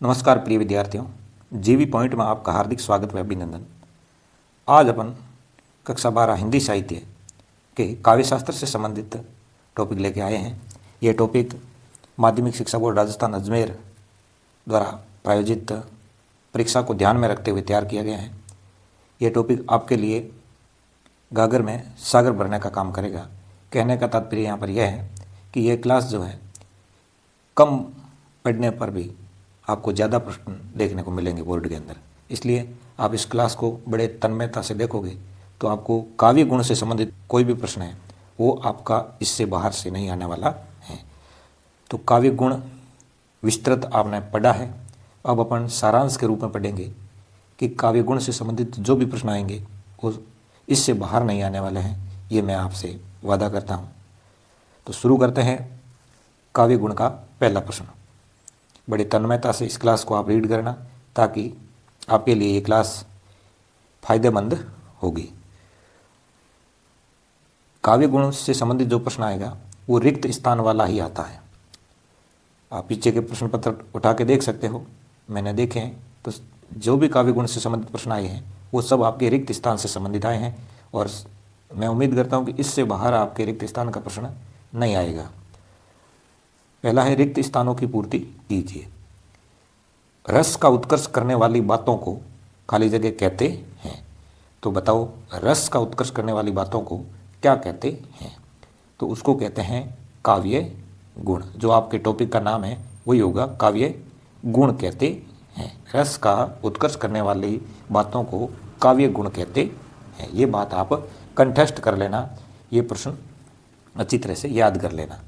नमस्कार प्रिय विद्यार्थियों, जीवी पॉइंट में आपका हार्दिक स्वागत व अभिनंदन। आज अपन कक्षा 12 हिंदी साहित्य के काव्यशास्त्र से संबंधित टॉपिक लेके आए हैं। ये टॉपिक माध्यमिक शिक्षा बोर्ड राजस्थान अजमेर द्वारा प्रायोजित परीक्षा को ध्यान में रखते हुए तैयार किया गया है। ये टॉपिक आपके लिए गागर में सागर भरने का काम करेगा। कहने का तात्पर्य यहाँ पर यह है कि यह क्लास जो है कम पढ़ने पर भी आपको ज़्यादा प्रश्न देखने को मिलेंगे बोर्ड के अंदर, इसलिए आप इस क्लास को बड़े तन्मयता से देखोगे तो आपको काव्य गुण से संबंधित कोई भी प्रश्न है वो आपका इससे बाहर से नहीं आने वाला है। तो काव्य गुण विस्तृत आपने पढ़ा है, अब अपन सारांश के रूप में पढ़ेंगे कि काव्य गुण से संबंधित जो भी प्रश्न आएंगे वो इससे बाहर नहीं आने वाले हैं, ये मैं आपसे वादा करता हूँ। तो शुरू करते हैं काव्य गुण का पहला प्रश्न। बड़े तन्मयता से इस क्लास को आप रीड करना ताकि आपके लिए ये क्लास फायदेमंद होगी। काव्य गुण से संबंधित जो प्रश्न आएगा वो रिक्त स्थान वाला ही आता है। आप पीछे के प्रश्न पत्र उठा के देख सकते हो, मैंने देखे हैं। तो जो भी काव्य गुण से संबंधित प्रश्न आए हैं वो सब आपके रिक्त स्थान से संबंधित आए हैं और मैं उम्मीद करता हूँ कि इससे बाहर आपके रिक्त स्थान का प्रश्न नहीं आएगा। पहला है, रिक्त स्थानों की पूर्ति कीजिए। रस का उत्कर्ष करने वाली बातों को खाली जगह कहते हैं। तो बताओ, रस का उत्कर्ष करने वाली बातों को क्या कहते हैं? तो उसको कहते हैं काव्य गुण। जो आपके टॉपिक का नाम है वही होगा, काव्य गुण कहते हैं। रस का उत्कर्ष करने वाली बातों को काव्य गुण कहते हैं। ये बात आप कंठस्थ कर लेना, ये प्रश्न अच्छी तरह से याद कर लेना।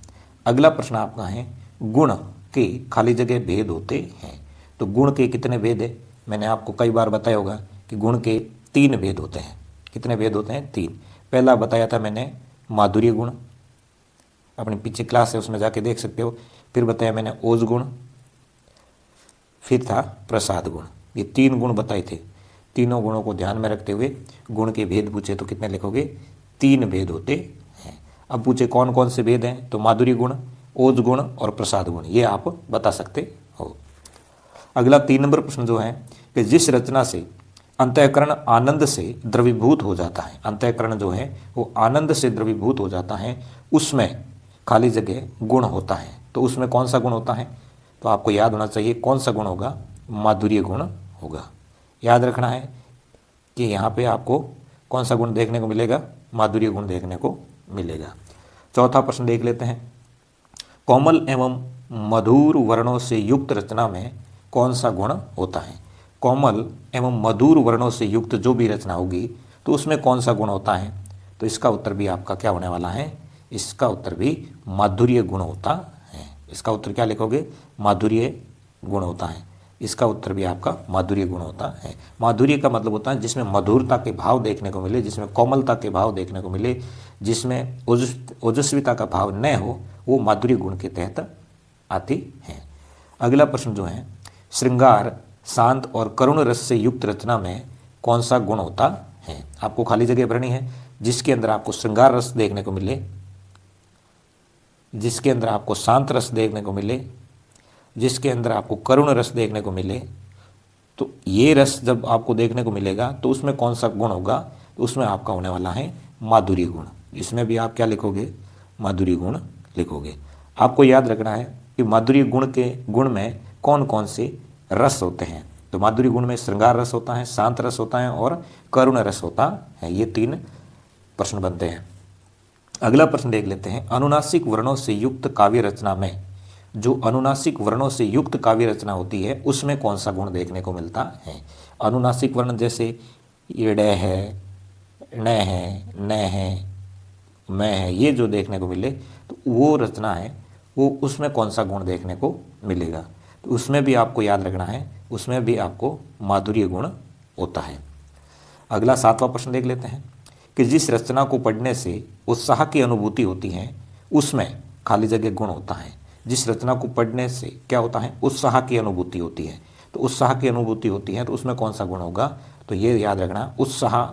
अगला प्रश्न आपका है, गुण के खाली जगह भेद होते हैं। तो गुण के कितने भेद है? मैंने आपको कई बार बताया होगा कि गुण के 3 भेद होते हैं। कितने भेद होते हैं? 3। पहला बताया था मैंने माधुर्य गुण, अपने पीछे क्लास है उसमें जाके देख सकते हो। फिर बताया मैंने ओज गुण, फिर था प्रसाद गुण। ये 3 गुण बताए थे। तीनों गुणों को ध्यान में रखते हुए गुण के भेद पूछे तो कितने लिखोगे? 3 भेद होते हैं। अब पूछे कौन कौन से भेद हैं, तो माधुर्य गुण, ओज गुण और प्रसाद गुण, ये आप बता सकते हो। अगला 3 नंबर प्रश्न जो है कि जिस रचना से अंतःकरण आनंद से द्रवीभूत हो जाता है, अंतःकरण जो है वो आनंद से द्रवीभूत हो जाता है, उसमें खाली जगह गुण होता है। तो उसमें कौन सा गुण होता है? तो आपको याद होना चाहिए कौन सा गुण होगा? माधुर्य गुण होगा। याद रखना है कि यहाँ पे आपको कौन सा गुण देखने को मिलेगा? माधुर्य गुण देखने को मिलेगा। चौथा प्रश्न देख लेते हैं, कोमल एवं मधुर वर्णों से युक्त रचना में कौन सा गुण होता है? कोमल एवं मधुर वर्णों से युक्त जो भी रचना होगी तो उसमें कौन सा गुण होता है? तो इसका उत्तर भी आपका क्या होने वाला है? इसका उत्तर भी माधुर्य गुण होता है। इसका उत्तर क्या लिखोगे? माधुर्य गुण होता है। इसका उत्तर भी आपका माधुर्य गुण होता है। माधुर्य का मतलब होता है जिसमें मधुरता के भाव देखने को मिले, जिसमें कोमलता के भाव देखने को मिले, जिसमें ओजस्विता का भाव न हो, वो माधुर्य गुण के तहत आती है। अगला प्रश्न जो है, श्रृंगार, शांत और करुण रस से युक्त रचना में कौन सा गुण होता है? आपको खाली जगह भरनी है जिसके अंदर आपको श्रृंगार रस देखने को मिले, जिसके अंदर आपको शांत रस देखने को मिले, जिसके अंदर आपको करुण रस देखने को मिले। तो ये रस जब आपको देखने को मिलेगा तो उसमें कौन सा गुण होगा? तो उसमें आपका होने वाला है माधुर्य गुण। इसमें भी आप क्या लिखोगे? माधुर्य गुण लिखोगे। आपको याद रखना है कि माधुर्य गुण के गुण में कौन कौन से रस होते हैं। तो माधुर्य गुण में श्रृंगार रस होता है, शांत रस होता है और करुण रस होता है। ये 3 प्रश्न बनते हैं। अगला प्रश्न देख लेते हैं, अनुनासिक वर्णों से युक्त काव्य रचना में, जो अनुनासिक वर्णों से युक्त काव्य रचना होती है उसमें कौन सा गुण देखने को मिलता है? अनुनासिक वर्ण जैसे ये ड है, न है, न है, मैं है, ये जो देखने को मिले तो वो रचना है, वो उसमें कौन सा गुण देखने को मिलेगा? तो उसमें भी आपको याद रखना है, उसमें भी आपको माधुर्य गुण होता है। अगला 7वां प्रश्न देख लेते हैं कि जिस रचना को पढ़ने से उत्साह की अनुभूति होती है उसमें खाली जगह गुण होता है। जिस रचना को पढ़ने से क्या होता है? उत्साह की अनुभूति होती है। तो उत्साह की अनुभूति होती है तो उसमें कौन सा गुण होगा? तो ये याद रखना, उत्साह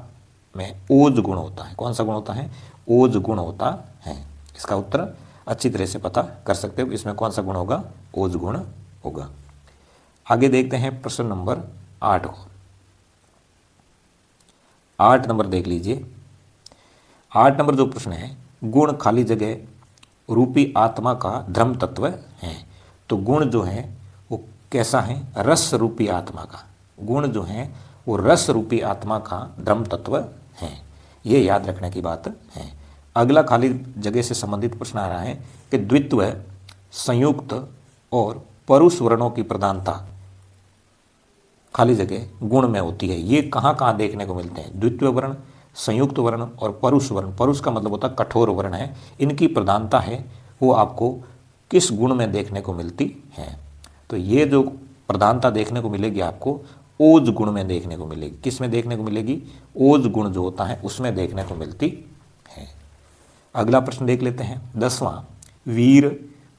में ओज गुण होता है। कौन सा गुण होता है? ओज गुण होता है। इसका उत्तर अच्छी तरह से पता कर सकते हो, इसमें कौन सा गुण होगा? ओज गुण होगा। आगे देखते हैं प्रश्न नंबर 8 को। 8 नंबर देख लीजिए। 8 नंबर जो प्रश्न है, गुण खाली जगह रूपी आत्मा का धर्म तत्व है। तो गुण जो है वो कैसा है? रस रूपी आत्मा का। गुण जो है वो रस रूपी आत्मा का धर्म तत्व है। ये याद रखने की बात है। अगला खाली जगह से संबंधित प्रश्न आ रहा है कि द्वित्व, संयुक्त और परुष वर्णों की प्रधानता खाली जगह गुण में होती है। ये कहाँ कहाँ देखने को मिलते हैं? द्वितीय वर्ण, संयुक्त वर्ण और परुष वर्ण। परुष का मतलब होता है कठोर वर्ण है। इनकी प्रधानता है वो आपको किस गुण में देखने को मिलती है? तो ये जो प्रधानता देखने को मिलेगी आपको ओज गुण में देखने को मिलेगी। किस में देखने को मिलेगी? ओज गुण जो होता है उसमें देखने को मिलती है। अगला प्रश्न देख लेते हैं 10वां। वीर,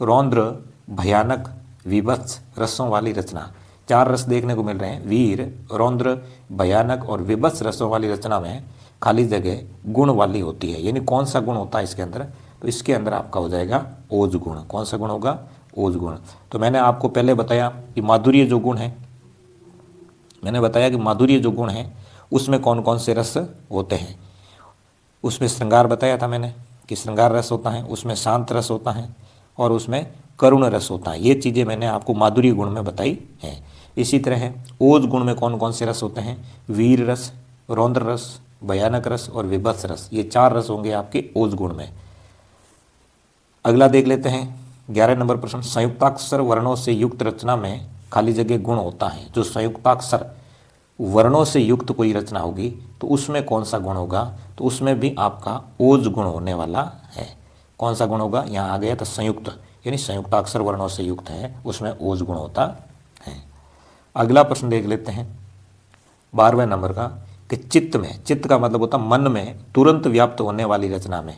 रौद्र, भयानक, विभत्स रसों वाली रचना। 4 रस देखने को मिल रहे हैं। वीर, रौद्र, भयानक और विभत्स रसों वाली रचना में खाली जगह गुण वाली होती है। यानी कौन सा गुण होता है इसके अंदर? तो इसके अंदर आपका हो जाएगा ओज गुण। कौन सा गुण होगा? ओज गुण। तो मैंने आपको पहले बताया कि माधुर्य जो गुण है, मैंने बताया कि माधुर्य जो गुण है उसमें कौन कौन से रस होते हैं। उसमें श्रृंगार बताया था मैंने कि श्रृंगार रस होता है, उसमें शांत रस होता है और उसमें करुण रस होता है। ये चीज़ें मैंने आपको माधुर्य गुण में बताई हैं। इसी तरह है ओज गुण में कौन कौन से रस होते हैं? वीर रस, रौद्र रस, भयानक रस और विभत्स रस। ये 4 रस होंगे आपके ओज गुण में। अगला देख लेते हैं 11 नंबर प्रश्न। संयुक्ताक्षर वर्णों से युक्त रचना में खाली जगह गुण होता है। जो संयुक्ताक्षर वर्णों से युक्त कोई रचना होगी तो उसमें कौन सा गुण होगा? तो उसमें भी आपका ओज गुण होने वाला है। कौन सा गुण होगा? यहाँ आ गया था संयुक्त, यानी संयुक्ताक्षर वर्णों से युक्त है, उसमें ओज गुण होता है। अगला प्रश्न देख लेते हैं 12वें नंबर का कि चित्त में, चित्त का मतलब होता मन में तुरंत व्याप्त होने वाली रचना में,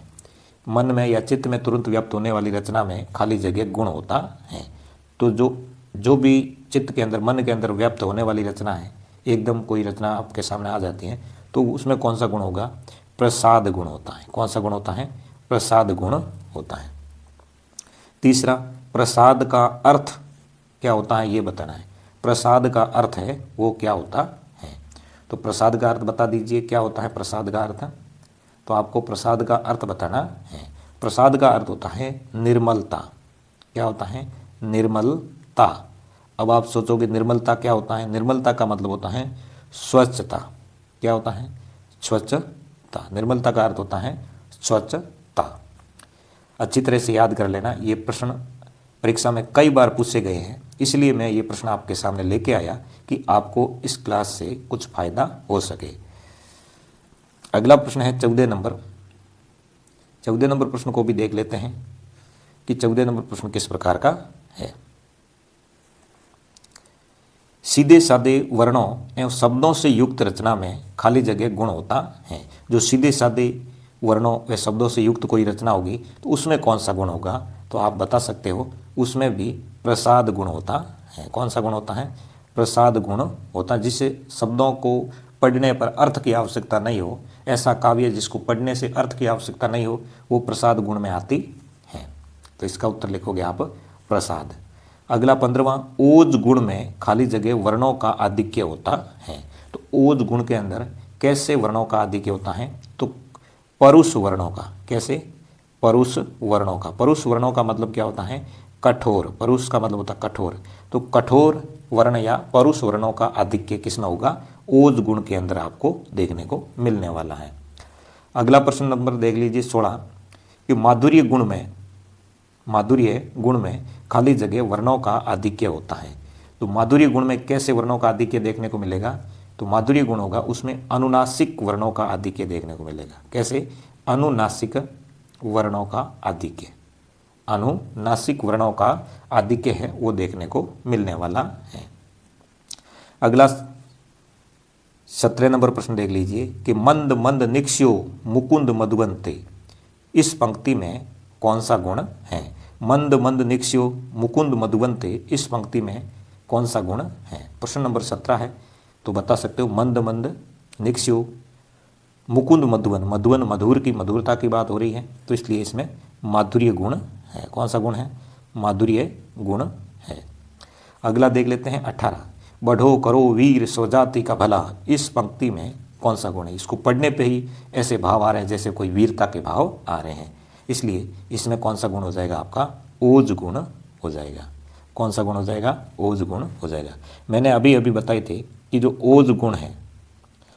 मन में या चित्त में तुरंत व्याप्त होने वाली रचना में खाली जगह गुण होता है। तो जो भी चित्त के अंदर, मन के अंदर व्याप्त होने वाली रचना है, एकदम कोई रचना आपके सामने आ जाती है तो उसमें कौन सा गुण होगा? प्रसाद गुण होता है। कौन सा गुण होता है? प्रसाद गुण होता है। तीसरा, प्रसाद का अर्थ क्या होता है ये बताना है। प्रसाद का अर्थ है वो क्या होता है? तो प्रसाद का अर्थ बता दीजिए, क्या होता है प्रसाद का अर्थ? तो आपको प्रसाद का अर्थ बताना है। प्रसाद का अर्थ होता है निर्मलता। क्या होता है? निर्मलता। अब आप सोचोगे निर्मलता क्या होता है? निर्मलता का मतलब होता है स्वच्छता। क्या होता है? स्वच्छता। निर्मलता का अर्थ होता है स्वच्छता। अच्छी तरह से याद कर लेना। ये प्रश्न परीक्षा में कई बार पूछे गए हैं, इसलिए मैं ये प्रश्न आपके सामने लेके आया कि आपको इस क्लास से कुछ फायदा हो सके। अगला प्रश्न है 14 नंबर। 14 नंबर प्रश्न को भी देख लेते हैं कि 14 नंबर प्रश्न किस प्रकार का है। सीधे साधे वर्णों एवं शब्दों से युक्त रचना में खाली जगह गुण होता है। जो सीधे साधे वर्णों व शब्दों से युक्त कोई रचना होगी तो उसमें कौन सा गुण होगा? तो आप बता सकते हो उसमें भी प्रसाद गुण होता है। कौन सा गुण होता है? प्रसाद गुण होता है। जिसे शब्दों को पढ़ने पर अर्थ की आवश्यकता नहीं हो, ऐसा काव्य जिसको पढ़ने से अर्थ की आवश्यकता नहीं हो, वो प्रसाद गुण में आती है। तो इसका उत्तर लिखोगे आप प्रसाद। अगला 15वां, ओज गुण में खाली जगह वर्णों का आधिक्य होता है। तो ओज गुण के अंदर कैसे वर्णों का आधिक्य होता है? तो परुष वर्णों का। कैसे? परुष वर्णों का। परुष वर्णों का मतलब क्या होता है? कठोर। परुष का मतलब होता है कठोर। तो कठोर वर्ण या परुष वर्णों का आधिक्य किसमें होगा? ओज गुण के अंदर आपको देखने को मिलने वाला है। अगला प्रश्न नंबर देख लीजिए 16 कि माधुर्य गुण में खाली जगह वर्णों का आधिक्य होता है। तो माधुर्य गुण में कैसे वर्णों का आधिक्य देखने को मिलेगा? तो माधुर्य गुण होगा उसमें अनुनासिक वर्णों का आधिक्य देखने को मिलेगा। कैसे? अनुनासिक वर्णों का आधिक्य। अनुनासिक वर्णों का आधिक्य है वो देखने को मिलने वाला है। अगला 17 नंबर प्रश्न देख लीजिए कि मंद मंद निक्ष्यो मुकुंद मधुवंते। इस पंक्ति में कौन सा गुण है? मंद मंद निक्ष्यो मुकुंद मधुवंते, इस पंक्ति में कौन सा गुण है? प्रश्न नंबर 17 है तो बता सकते हो मंद मंद निक्ष्यो मुकुंद मधुवन। मधुवन मधुर की मधुरता की बात हो रही है तो इसलिए इसमें माधुर्य गुण है। कौन सा गुण है? माधुर्य गुण है। अगला देख लेते हैं 18, बढ़ो करो वीर स्वजाति का भला। इस पंक्ति में कौन सा गुण है? इसको पढ़ने पे ही ऐसे भाव आ रहे हैं जैसे कोई वीरता के भाव आ रहे हैं, इसलिए इसमें कौन सा गुण हो जाएगा? आपका ओज गुण हो जाएगा। कौन सा गुण हो जाएगा? ओज गुण हो जाएगा। मैंने अभी अभी बताए थे कि जो ओज गुण है,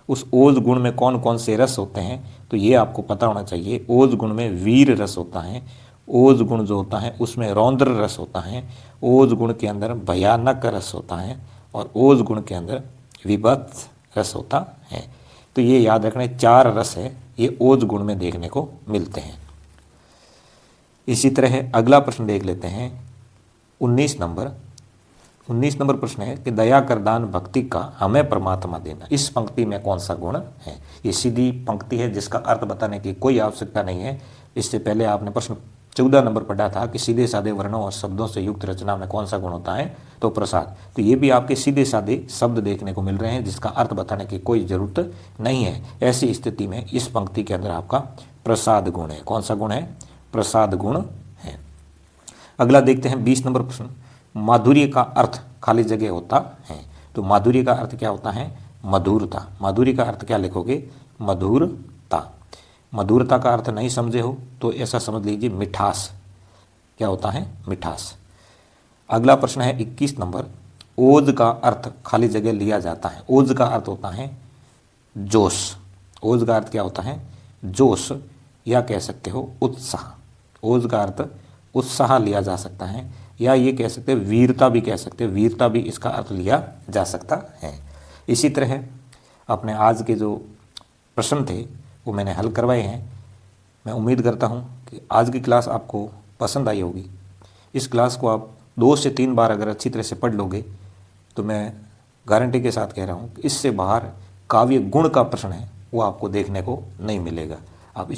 उस ओज गुण में कौन कौन से रस होते हैं, तो ये आपको पता होना चाहिए। ओज गुण में वीर रस होता है, ओज गुण जो होता है उसमें रौद्र रस होता है, ओज गुण के अंदर भयानक रस होता है, और ओज गुण के अंदर विभत्स रस होता है। तो ये याद रखना, 4 रस है ये ओज गुण में देखने को मिलते हैं। इसी तरह अगला प्रश्न देख लेते हैं 19 नंबर प्रश्न है कि दया कर दान भक्ति का हमें परमात्मा देना। इस पंक्ति में कौन सा गुण है? ये सीधी पंक्ति है जिसका अर्थ बताने की कोई आवश्यकता नहीं है। इससे पहले आपने प्रश्न 14 नंबर पढ़ा था कि सीधे साधे वर्णों और शब्दों से युक्त रचना में कौन सा गुण होता है? तो प्रसाद। तो ये भी आपके सीधे साधे शब्द देखने को मिल रहे हैं जिसका अर्थ बताने की कोई जरूरत नहीं है। ऐसी स्थिति में इस पंक्ति के अंदर आपका प्रसाद गुण है। कौन सा गुण है? प्रसाद गुण है। अगला देखते हैं 20 नंबर प्रश्न, माधुर्य का अर्थ खाली जगह होता है। तो माधुर्य का अर्थ क्या होता है? मधुरता। माधुर्य का अर्थ क्या लिखोगे? मधुरता। मधुरता का अर्थ नहीं समझे हो तो ऐसा समझ लीजिए मिठास। क्या होता है? मिठास। अगला प्रश्न है 21 नंबर, ओज का अर्थ खाली जगह लिया जाता है। ओज का अर्थ होता है जोश। ओज का अर्थ क्या होता है? जोश, या कह सकते हो उत्साह। ओज का अर्थ उत्साह लिया जा सकता है, या ये कह सकते हैं वीरता भी कह सकते हैं, वीरता भी इसका अर्थ लिया जा सकता है। इसी तरह अपने आज के जो प्रश्न थे वो मैंने हल करवाए हैं। मैं उम्मीद करता हूँ कि आज की क्लास आपको पसंद आई होगी। इस क्लास को आप 2 से 3 बार अगर अच्छी तरह से पढ़ लोगे तो मैं गारंटी के साथ कह रहा हूँ कि इससे बाहर काव्य गुण का प्रश्न है वो आपको देखने को नहीं मिलेगा। आप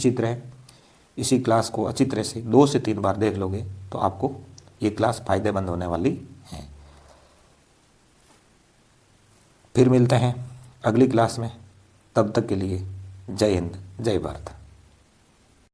इसी क्लास को अच्छी तरह से 2 से 3 बार देख लोगे तो आपको ये क्लास फ़ायदेमंद होने वाली है। फिर मिलते हैं अगली क्लास में, तब तक के लिए जय हिंद, जय भारत।